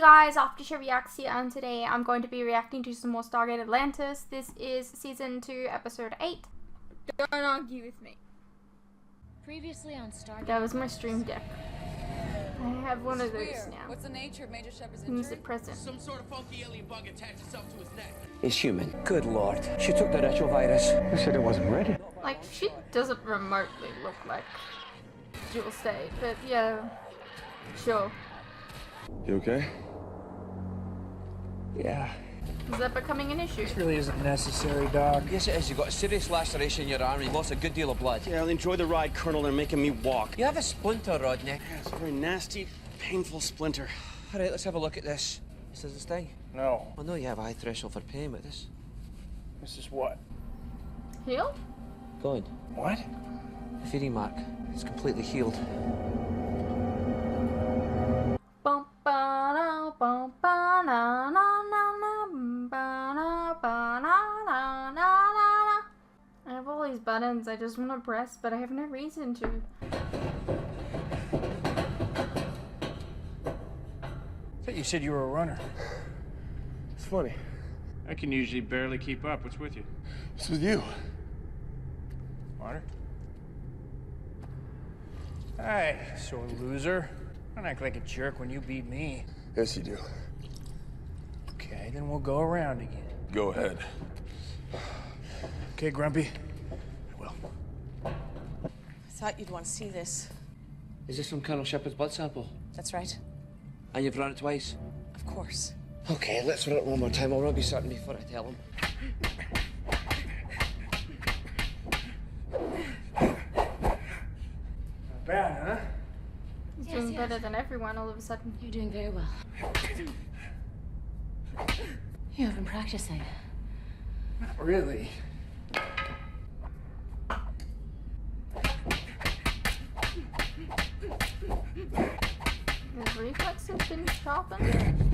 guys, Aftershow Reacts here, and today I'm going to be reacting to some more Stargate Atlantis. This is Season 2, Episode 8. Don't argue with me. Previously on Stargate. That was my stream deck. I have one of those now. What's the nature of Major Sheppard's injury? Who's the present? Some sort of funky alien bug attached itself to his neck. He's human. Good lord. She took the retrovirus. You said it wasn't ready. Like, she doesn't remotely look like Dual State, but yeah, sure. You okay? Yeah. Is that becoming an issue? This really isn't necessary, Doc. Yes, it is. You've got a serious laceration in your arm and you lost a good deal of blood. Yeah, I'll enjoy the ride, Colonel. They're making me walk. You have a splinter, Rodney. Yeah, it's a very nasty, painful splinter. All right, let's have a look at this. This is this thing? No. I know you have a high threshold for pain, but this... This is what? Healed? Gone. What? The feeding mark. It's completely healed. Bum ba da bum ba na na na na ba na ba na na na na. I have all these buttons I just want to press, but I have no reason to. I thought you said you were a runner. It's funny. I can usually barely keep up. What's with you? It's with you. Water? Hey, sore loser. Don't act like a jerk when you beat me. Yes, you do. Okay, then we'll go around again. Go ahead. Okay, Grumpy? I will. I thought you'd want to see this. Is this from Colonel Sheppard's blood sample? That's right. And you've run it twice? Of course. Okay, let's run it one more time. I'll not be certain before I tell him. Not bad, huh? He's doing better than everyone all of a sudden. You're doing very well. You have been practicing. Not really. His reflexes been sharpened.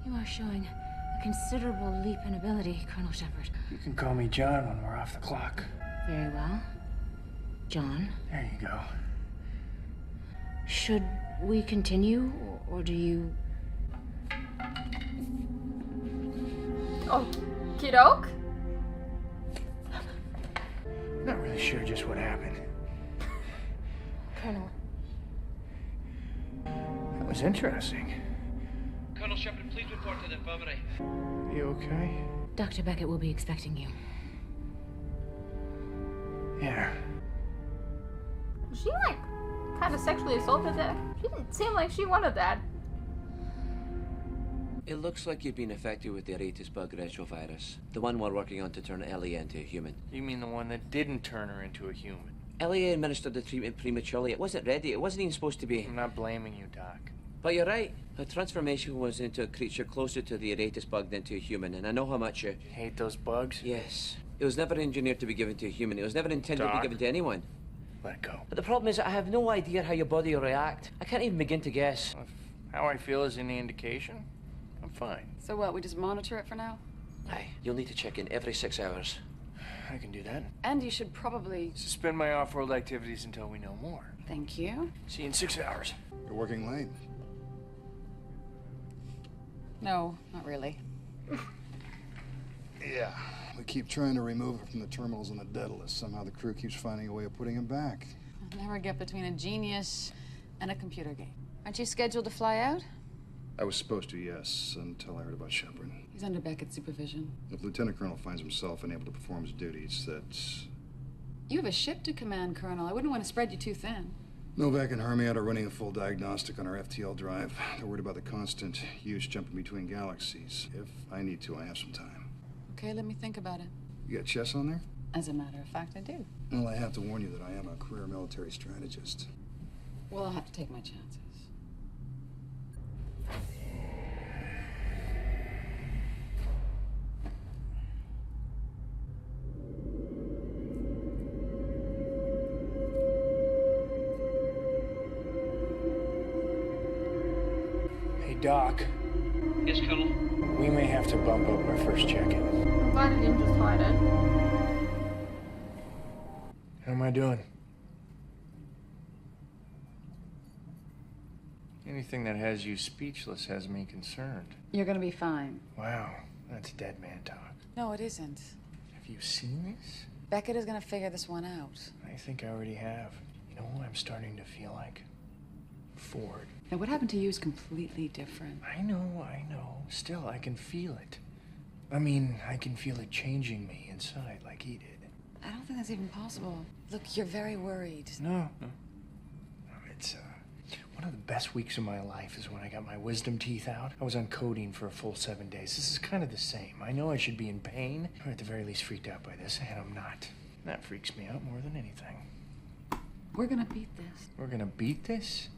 You are showing a considerable leap in ability, Colonel Sheppard. You can call me John when we're off the clock. Very well. John, There you go. should we continue, or do you... Oh, kiddo? Not really sure just what happened. Colonel, That was interesting. Colonel Sheppard, please report to the infirmary. You okay? Dr. Beckett will be expecting you. Yeah. Was she like kind of sexually assaulted there? She didn't seem like she wanted that. It looks like you've been affected with the Wraith bug retrovirus. The one we're working on to turn Ellie into a human. You mean the one that didn't turn her into a human? Ellie administered the treatment prematurely. It wasn't ready. It wasn't even supposed to be. I'm not blaming you, Doc. But you're right. Her transformation was into a creature closer to the Wraith bug than to a human, and I know how much you... Hate those bugs? Yes. It was never engineered to be given to a human. It was never intended to Doc. be given to anyone. Let it go. But the problem is that I have no idea how your body will react. I can't even begin to guess. If how I feel is any indication, I'm fine. So what, we just monitor it for now? Aye, you'll need to check in every 6 hours. I can do that. And you should probably... Suspend my off-world activities until we know more. Thank you. See you in 6 hours. You're working late. No, not really. Yeah. We keep trying to remove it from the terminals on the dead list. Somehow the crew keeps finding a way of putting him back. I'll never get between a genius and a computer game. Aren't you scheduled to fly out? I was supposed to, yes, until I heard about Sheppard. He's under Beckett's supervision. If Lieutenant Colonel finds himself unable to perform his duties, that's... You have a ship to command, Colonel. I wouldn't want to spread you too thin. Novak and Hermione are running a full diagnostic on our FTL drive. They're worried about the constant, huge jumping between galaxies. If I need to, I have some time. Okay, let me think about it. You got chess on there? As a matter of fact, I do. Well, I have to warn you that I am a career military strategist. Well, I'll have to take my chances. Hey, Doc. Yes, Colonel? We may have to bump up our first check-in. I'm glad I didn't just hide it. How am I doing? Anything that has you speechless has me concerned. You're gonna be fine. Wow, that's dead man talk. No, it isn't. Have you seen this? Beckett is gonna figure this one out. I think I already have. You know, I'm starting to feel like Ford. Now, what happened to you is completely different. I know. Still, I can feel it. I mean, I can feel it changing me inside like he did. I don't think that's even possible. Look, you're very worried. No. It's, one of the best weeks of my life is when I got my wisdom teeth out. I was on codeine for a full 7 days. This is kind of the same. I know I should be in pain, or at the very least freaked out by this, and I'm not. That freaks me out more than anything. We're gonna beat this. We're gonna beat this?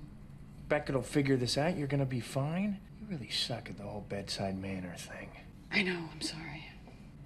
Beckett will figure this out. You're gonna be fine. You really suck at the whole bedside manner thing. I know, I'm sorry.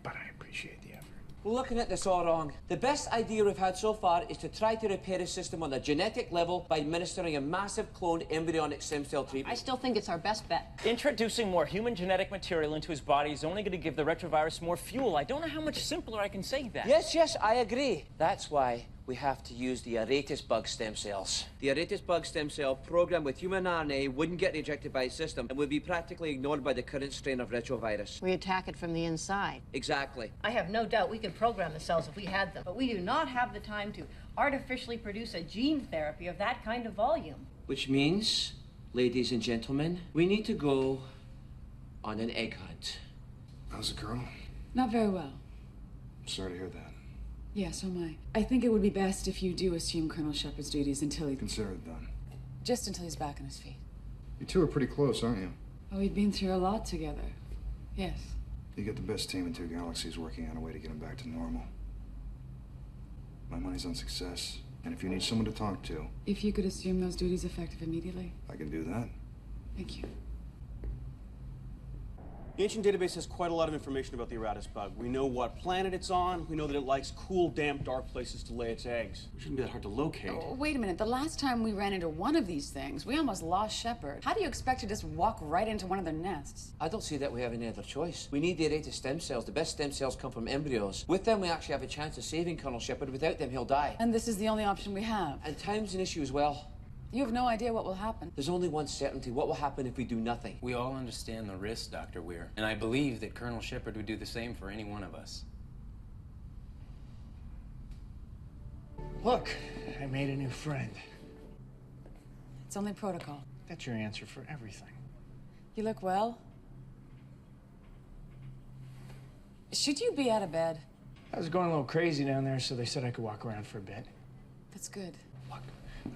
But I appreciate the effort. We're looking at this all wrong. The best idea we've had so far is to try to repair a system on a genetic level by administering a massive cloned embryonic stem cell treatment. I still think it's our best bet. Introducing more human genetic material into his body is only going to give the retrovirus more fuel. I don't know how much simpler I can say that. Yes, I agree. That's why we have to use the Aratus bug stem cells. The Aratus bug stem cell programmed with human RNA wouldn't get rejected by the system and would be practically ignored by the current strain of retrovirus. We attack it from the inside. Exactly. I have no doubt we could program the cells if we had them, but we do not have the time to artificially produce a gene therapy of that kind of volume. Which means, ladies and gentlemen, we need to go on an egg hunt. How's the Colonel? Not very well. Sorry to hear that. Yeah, so am I. I think it would be best if you do assume Colonel Sheppard's duties until he... Consider it done. Just until he's back on his feet. You two are pretty close, aren't you? Oh, we've been through a lot together. Yes. You get the best team in 2 galaxies working on a way to get him back to normal. My money's on success. And if you need someone to talk to... If you could assume those duties effective immediately. I can do that. Thank you. The ancient database has quite a lot of information about the Aratus bug. We know what planet it's on. We know that it likes cool, damp, dark places to lay its eggs. It shouldn't be that hard to locate. Oh, wait a minute. The last time we ran into one of these things, we almost lost Sheppard. How do you expect to just walk right into one of their nests? I don't see that we have any other choice. We need the Aratus stem cells. The best stem cells come from embryos. With them, we actually have a chance of saving Colonel Sheppard. Without them, he'll die. And this is the only option we have. And time's an issue as well. You have no idea what will happen. There's only one certainty. What will happen if we do nothing? We all understand the risks, Dr. Weir, and I believe that Colonel Sheppard would do the same for any one of us. Look, I made a new friend. It's only protocol. That's your answer for everything. You look well. Should you be out of bed? I was going a little crazy down there, so they said I could walk around for a bit. That's good. Look,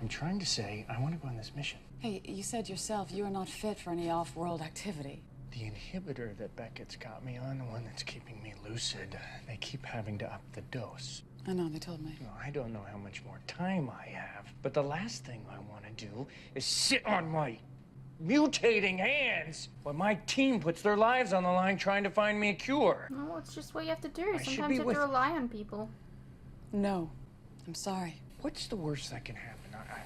I'm trying to say I want to go on this mission. Hey, you said yourself you are not fit for any off-world activity. The inhibitor that Beckett's got me on, the one that's keeping me lucid, they keep having to up the dose. I know, they told me. Well, I don't know how much more time I have, but the last thing I want to do is sit on my mutating hands while my team puts their lives on the line trying to find me a cure. No, it's just what you have to do. I should Sometimes be you have with- to rely on people. No, I'm sorry. What's the worst that can happen?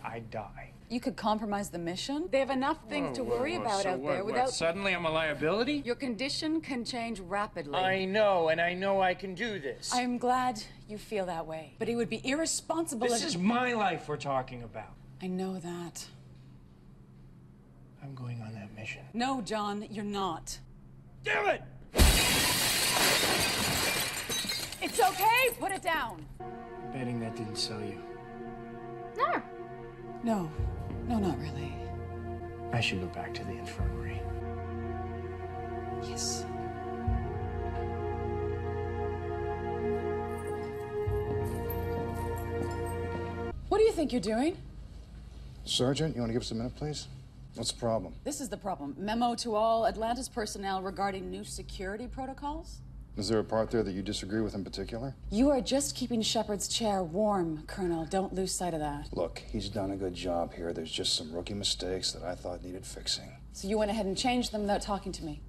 I die. You could compromise the mission. They have enough things to worry about so out what, there what, without... Suddenly I'm a liability? Your condition can change rapidly. I know, and I know I can do this. I'm glad you feel that way, but it would be irresponsible This is my life we're talking about. I know that. I'm going on that mission. No, John, you're not. Damn it! It's okay, put it down. I'm betting that didn't sell you. No. No, not really. I should go back to the infirmary. Yes. What do you think you're doing? Sergeant, you want to give us a minute, please? What's the problem? This is the problem. Memo to all Atlantis personnel regarding new security protocols. Is there a part there that you disagree with in particular? You are just keeping Sheppard's chair warm, Colonel. Don't lose sight of that. Look, he's done a good job here. There's just some rookie mistakes that I thought needed fixing. So you went ahead and changed them without talking to me.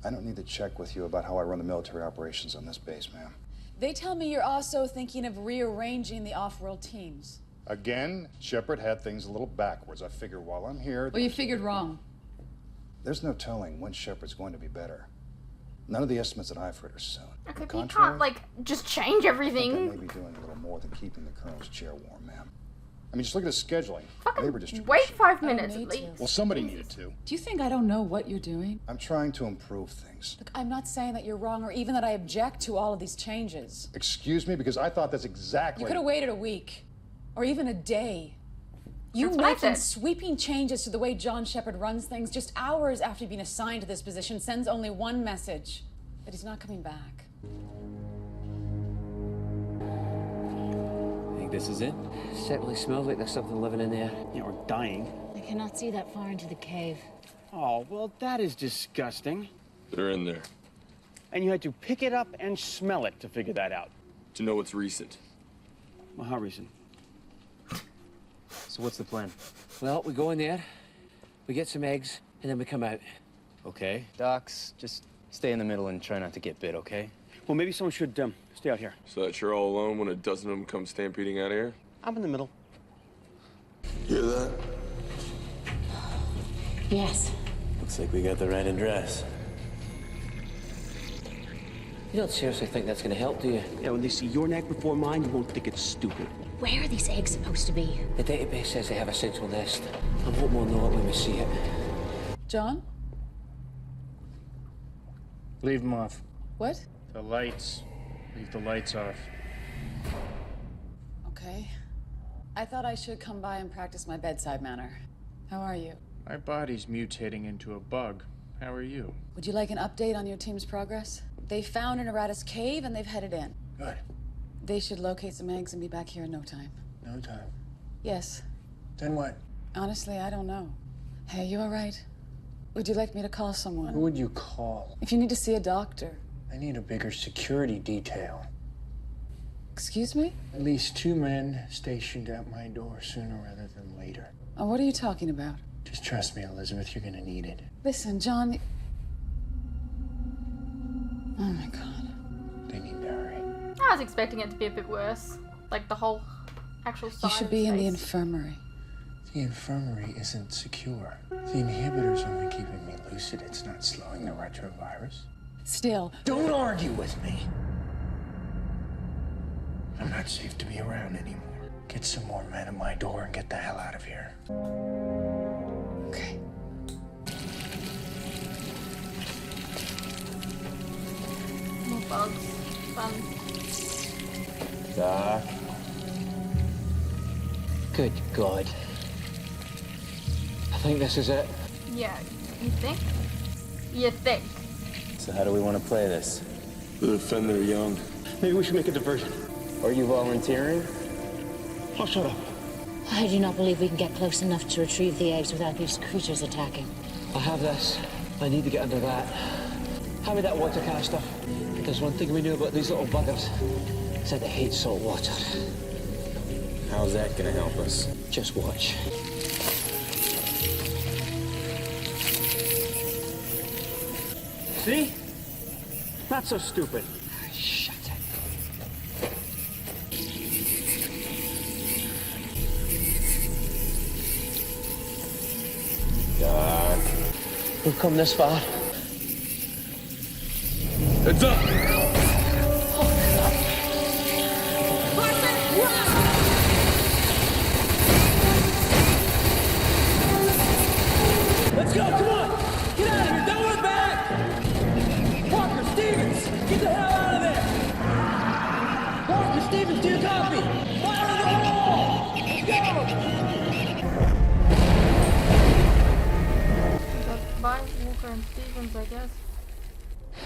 I don't need to check with you about how I run the military operations on this base, ma'am. They tell me you're also thinking of rearranging the off-world teams. Again, Sheppard had things a little backwards. I figure while I'm here... Well, you figured wrong. There's no telling when Sheppard's going to be better. None of the estimates that I've heard are soon. Okay, On the but you contrary, can't, like, just change I everything. may be doing a little more than keeping the Colonel's chair warm, ma'am. I mean, just look at the scheduling. Labor distribution. Wait 5 minutes at least. Well, somebody needed to. Do you think I don't know what you're doing? I'm trying to improve things. Look, I'm not saying that you're wrong or even that I object to all of these changes. Excuse me, because I thought that's exactly... You could have waited a week or even a day. You That's what I making said. sweeping changes to the way John Sheppard runs things just hours after being assigned to this position sends only one message, that he's not coming back. Think this is it? Certainly smells like there's something living in there. Yeah, or dying. I cannot see that far into the cave. Oh, well, that is disgusting. They're in there. And you had to pick it up and smell it to figure that out. To know what's recent. Well, how recent? So what's the plan? Well, we go in there, we get some eggs, and then we come out. Okay. Docs, just stay in the middle and try not to get bit, okay? Well, maybe someone should stay out here. So that you're all alone when a dozen of them come stampeding out of here? I'm in the middle. Hear that? Yes. Looks like we got the right address. You don't seriously think that's gonna help, do you? Yeah, when they see your neck before mine, you won't think it's stupid. Where are these eggs supposed to be? The database says they have a central nest. I'm hoping we'll know it when we see it. John? Leave them off. What? The lights. Leave the lights off. Okay. I thought I should come by and practice my bedside manner. How are you? My body's mutating into a bug. How are you? Would you like an update on your team's progress? They found an Erratus cave and they've headed in. Good. They should locate some eggs and be back here in no time. No time. Yes. Then what? Honestly, I don't know. Hey, you all right? Would you like me to call someone? Who would you call? If you need to see a doctor. I need a bigger security detail. Excuse me? At least 2 men stationed at my door sooner rather than later. Oh, what are you talking about? Just trust me, Elizabeth, you're gonna need it. Listen, John. Oh my God. They need to hurry. I was expecting it to be a bit worse. Like the whole actual side You should of be in the space. infirmary. The infirmary isn't secure. The inhibitor's only keeping me lucid. It's not slowing the retrovirus. Still. Don't argue with me. I'm not safe to be around anymore. Get some more men at my door and get the hell out of here. Okay. More bugs. Fun. Doc. Good God. I think this is it. Yeah, you think? You think? So how do we want to play this? The defender young. Maybe we should make a diversion. Are you volunteering? Oh, shut up. I do not believe we can get close enough to retrieve the eggs without these creatures attacking. I have this. I need to get under that. Have me that water canister. If there's one thing we knew about these little buggers, it's that they hate salt water. How's that gonna help us? Just watch. See? Not so stupid. Shut it. Doc. We've come this far. Heads up! Let's go, come on! Get out of here, don't look back! Parker, Stevens, get the hell out of there! Parker, Stevens, do you copy? Fire in the hole! Go! Bye, Walker and Stevens, I guess.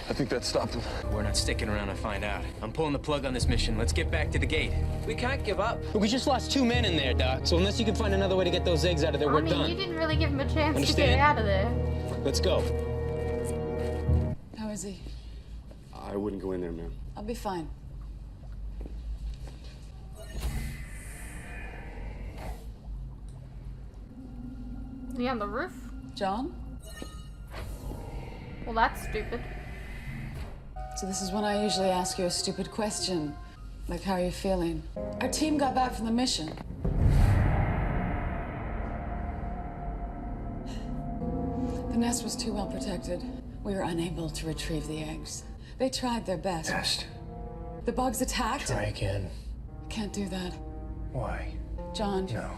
I think that stopped him. We're not sticking around to find out. I'm pulling the plug on this mission. Let's get back to the gate. We can't give up. We just lost 2 men in there, Doc. So unless you can find another way to get those eggs out of there, I we're mean, done. you didn't really give him a chance to Understand? get out of there. Let's go. How is he? I wouldn't go in there, man. I'll be fine. Is he on the roof? John? Well, that's stupid. So this is when I usually ask you a stupid question. Like, how are you feeling? Our team got back from the mission. The nest was too well protected. We were unable to retrieve the eggs. They tried their best. Test. The bugs attacked. Try again. Can't do that. Why? John. No.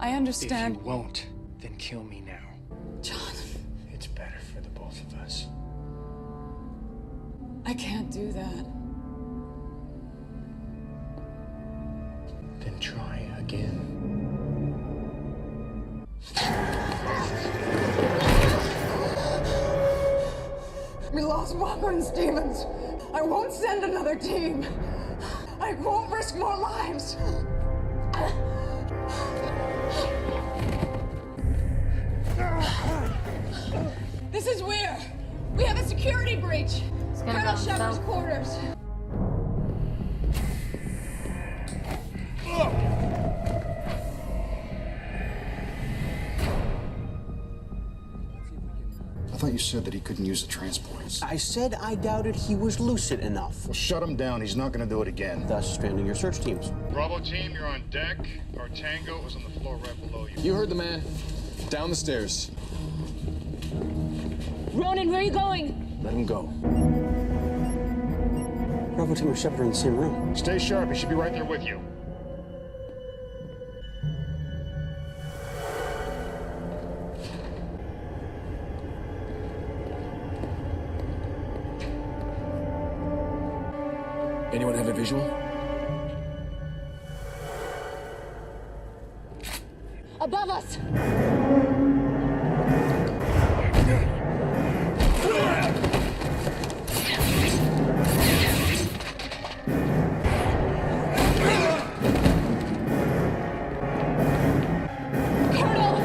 I understand. If you won't, then kill me now. John. It's better for the both of us. I can't do that. Then try again. We lost weapons, Stevens. I won't send another team. I won't risk more lives. This is Weir. We have a security breach. Colonel Sheppard's quarters. I thought you said that he couldn't use the transporters. I said I doubted he was lucid enough. Well, shut him down. He's not going to do it again. Thus stranding your search teams. Bravo team, you're on deck. Our Tango is on the floor right below you. You heard the man. Down the stairs. Ronan, where are you going? Let him go. Bravo team and Sheppard are in the same room. Stay sharp. He should be right there with you. Anyone have a visual? Above us! Colonel!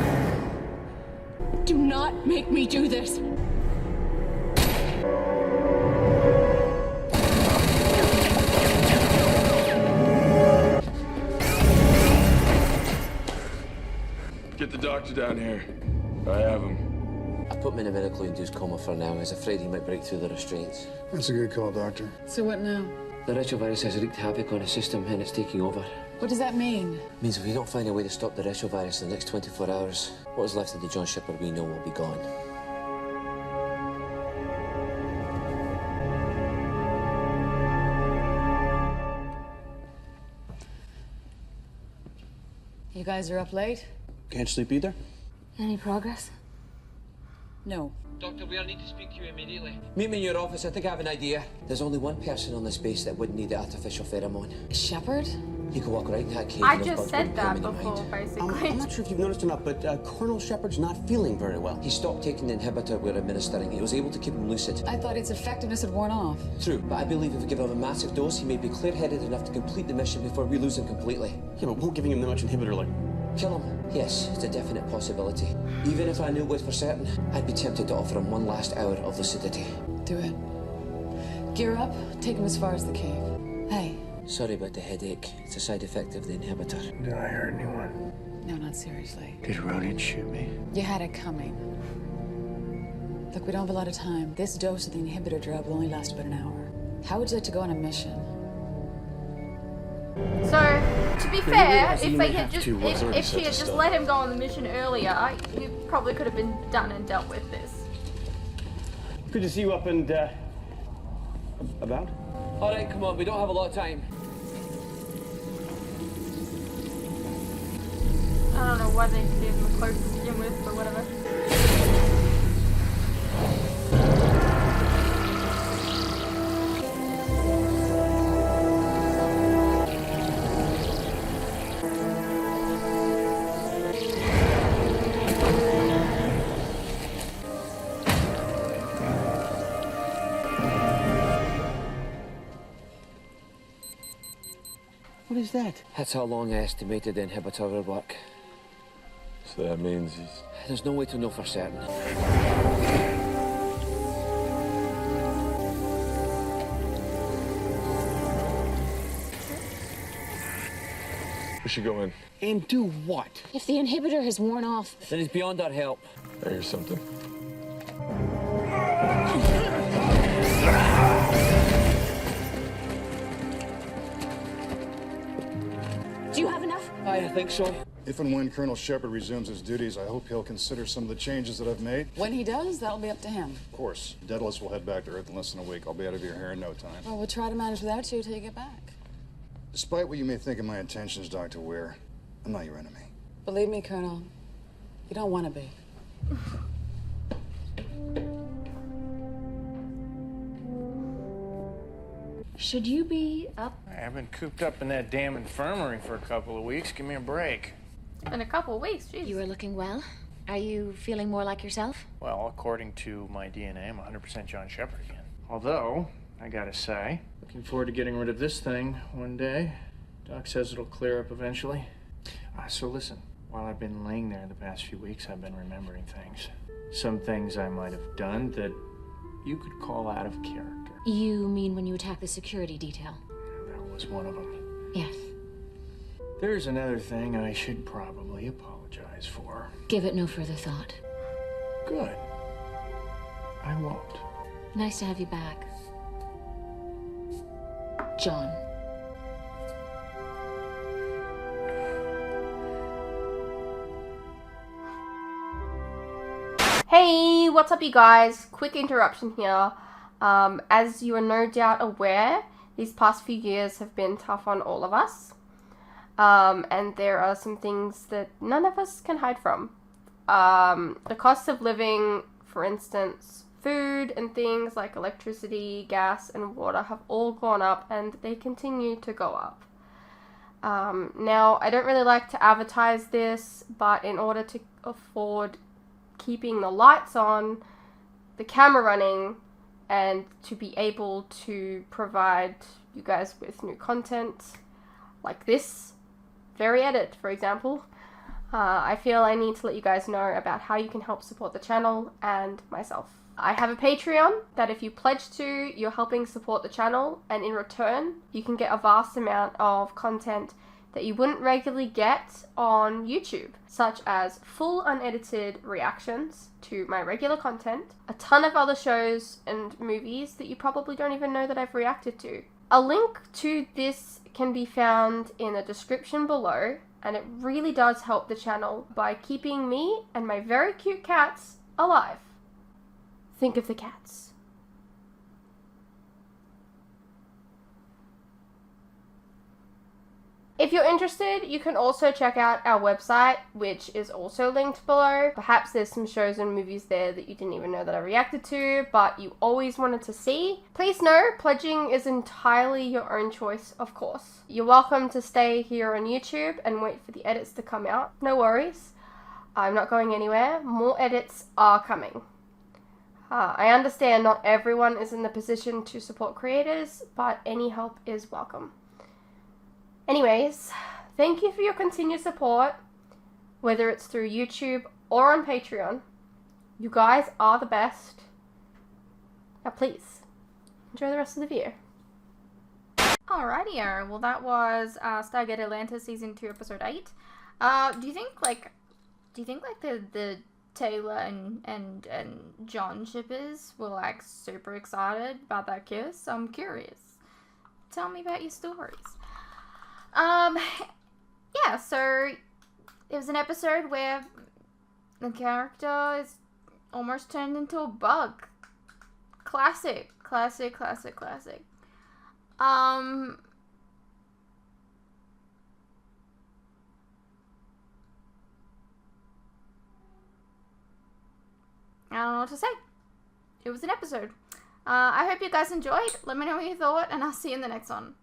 Do not make me do this. Get the doctor down here. I have him. I've put him in a medically induced coma for now. I was afraid he might break through the restraints. That's a good call, Doctor. So what now? The retrovirus has wreaked havoc on his system and it's taking over. What does that mean? It means if we don't find a way to stop the retrovirus in the next 24 hours, what is left of the John Sheppard we know will be gone. You guys are up late? Can't sleep either? Any progress? No. Dr. Weir, I need to speak to you immediately. Meet me in your office. I think I have an idea. There's only one person on this base that wouldn't need the artificial pheromone. Sheppard? He could walk right in that cave. I and those just bugs said wouldn't that come in your before, mind. basically. I'm not sure if you've noticed or not, but Colonel Sheppard's not feeling very well. He stopped taking the inhibitor we're administering. It was able to keep him lucid. I thought its effectiveness had worn off. True, but I believe if we give him a massive dose, he may be clear-headed enough to complete the mission before we lose him completely. Yeah, but won't giving him that much inhibitor, like... Kill him? Yes, it's a definite possibility. Even if I knew it was for certain, I'd be tempted to offer him one last hour of lucidity. Do it. Gear up, take him as far as the cave. Hey. Sorry about the headache. It's a side effect of the inhibitor. Did I hurt anyone? No, not seriously. Did Ronan shoot me? You had it coming. Look, we don't have a lot of time. This dose of the inhibitor drug will only last about an hour. How would you like to go on a mission? So, to be fair, if they had just, if she had just let him go on the mission earlier, he probably could have been done and dealt with this. Good to see you up and, about? All right, come on. We don't have a lot of time. I don't know why they gave him a cloak to begin with, but whatever. What is that? That's how long I estimated the inhibitor would work. So that means he's... There's no way to know for certain. We should go in. And do what? If the inhibitor has worn off... Then it's beyond our help. I hear something. Do you have enough? I think so. If and when Colonel Sheppard resumes his duties, I hope he'll consider some of the changes that I've made. When he does, that'll be up to him. Of course. Daedalus will head back to Earth in less than a week. I'll be out of your hair in no time. Well, we'll try to manage without you till you get back. Despite what you may think of my intentions, Dr. Weir, I'm not your enemy. Believe me, Colonel, you don't want to be. Should you be up? I've been cooped up in that damn infirmary for a couple of weeks. Give me a break. In a couple of weeks, jeez. You are looking well. Are you feeling more like yourself? Well, according to my DNA, I'm 100% John Sheppard again. Although, I gotta say, looking forward to getting rid of this thing one day. Doc says it'll clear up eventually. So listen, while I've been laying there the past few weeks, I've been remembering things. Some things I might have done that you could call out of character. You mean when you attacked the security detail? That was one of them. Yes. There's another thing I should probably apologize for. Give it no further thought. Good. I won't. Nice to have you back. John. Hey, what's up you guys? Quick interruption here. As you are no doubt aware, these past few years have been tough on all of us. And there are some things that none of us can hide from. The cost of living, for instance, food and things like electricity, gas, and water have all gone up, and they continue to go up. Now, I don't really like to advertise this, but in order to afford keeping the lights on, the camera running, and to be able to provide you guys with new content like this very edit, for example, I feel I need to let you guys know about how you can help support the channel and myself. I have a Patreon that if you pledge to, you're helping support the channel, and in return, you can get a vast amount of content that you wouldn't regularly get on YouTube, such as full unedited reactions to my regular content, a ton of other shows and movies that you probably don't even know that I've reacted to. A link to this can be found in the description below, and it really does help the channel by keeping me and my very cute cats alive. Think of the cats. If you're interested, you can also check out our website, which is also linked below. Perhaps there's some shows and movies there that you didn't even know that I reacted to, but you always wanted to see. Please know, pledging is entirely your own choice, of course. You're welcome to stay here on YouTube and wait for the edits to come out. No worries. I'm not going anywhere. More edits are coming. I understand not everyone is in the position to support creators, but any help is welcome. Anyways, thank you for your continued support, whether it's through YouTube or on Patreon. You guys are the best. Now please, enjoy the rest of the video. Alrighty, well that was Stargate Atlantis Season 2, Episode 8. Do you think the Teyla and John Sheppard were like super excited about that kiss? I'm curious. Tell me about your stories. Yeah, so it was an episode where the character is almost turned into a bug. Classic. I don't know what to say. It was an episode. I hope you guys enjoyed. Let me know what you thought, and I'll see you in the next one.